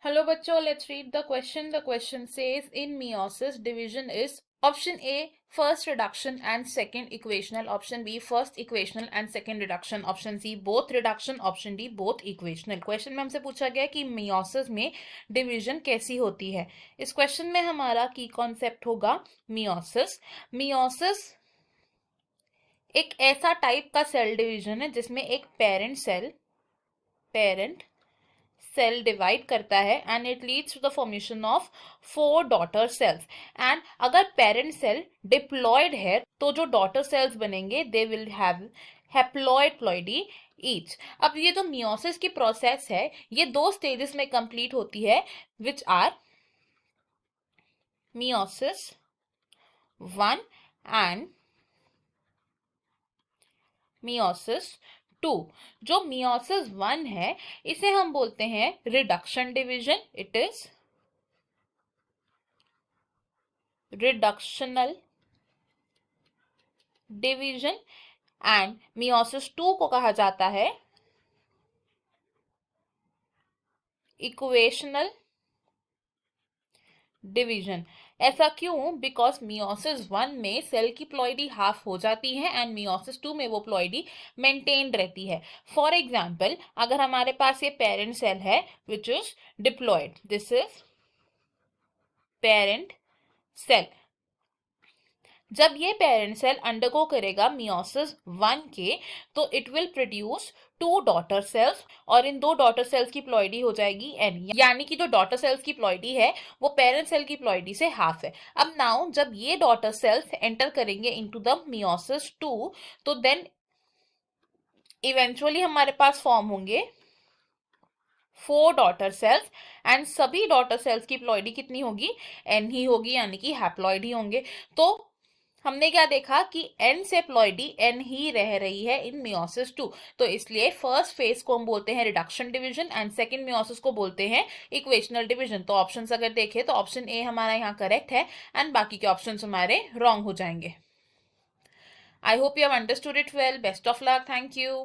Hello बच्चों, let's read the question. The question says in meiosis division is option A first reduction and second equational, option B first equational and second reduction, option C both reduction, option D both equational. Question में हमसे पूछा गया कि meiosis में division कैसी होती है. इस क्वेश्चन में हमारा की कॉन्सेप्ट होगा meiosis. meiosis एक ऐसा टाइप का सेल डिवीजन है जिसमें एक पेरेंट सेल डिवाइड करता है and it leads to the formation of 4 daughter cells. And अगर पेरेंट सेल डिप्लॉयड है तो जो डॉटर सेल्स बनेंगे they will have haploid ploidy each. अब ये जो मियोसिस की प्रोसेस है ये 2 स्टेजेस में कंप्लीट होती है which are meiosis 1 and meiosis 2. जो मियोसिस 1 है इसे हम बोलते हैं reduction division. It is reductional division. And meiosis 2 को कहा जाता है इक्वेशनल डिवीजन. ऐसा क्यों? बिकॉज मियोसिस 1 में सेल की प्लॉइडी हाफ हो जाती है एंड मियोसिस 2 में वो प्लॉइडी मेंटेन रहती है. फॉर एग्जाम्पल अगर हमारे पास ये पेरेंट सेल है which is diploid, this is parent cell. जब ये पेरेंट सेल अंडरगो करेगा मियोसिस 1 के तो it will produce 2 daughter cells और इन 2 डॉटर सेल्स की प्लॉइडी हो जाएगी n, यानी कि जो डॉटर सेल्स की प्लॉइडी है वो पेरेंट सेल की प्लॉइडी से हाफ है. अब नाउ जब ये डॉटर सेल्स एंटर करेंगे इनटू द मियोसिस 2 तो देन इवेंचुअली हमारे पास फॉर्म होंगे 4 डॉटर सेल्स एंड सभी डॉटर सेल्स की प्लॉइडी कितनी होगी? n ही होगी, यानी कि हैप्लॉइड ही होंगे. तो हमने क्या देखा कि n से प्लॉइडी n ही रह रही है इन मियोसिस 2. तो इसलिए फर्स्ट फेज को हम बोलते हैं reduction division and second meiosis को बोलते हैं इक्वेशनल डिवीजन. तो ऑप्शंस अगर देखें तो ऑप्शन ए हमारा यहाँ करेक्ट है एंड बाकी के ऑप्शंस हमारे रॉन्ग हो जाएंगे. I hope you have understood it well. Best of luck. Thank you.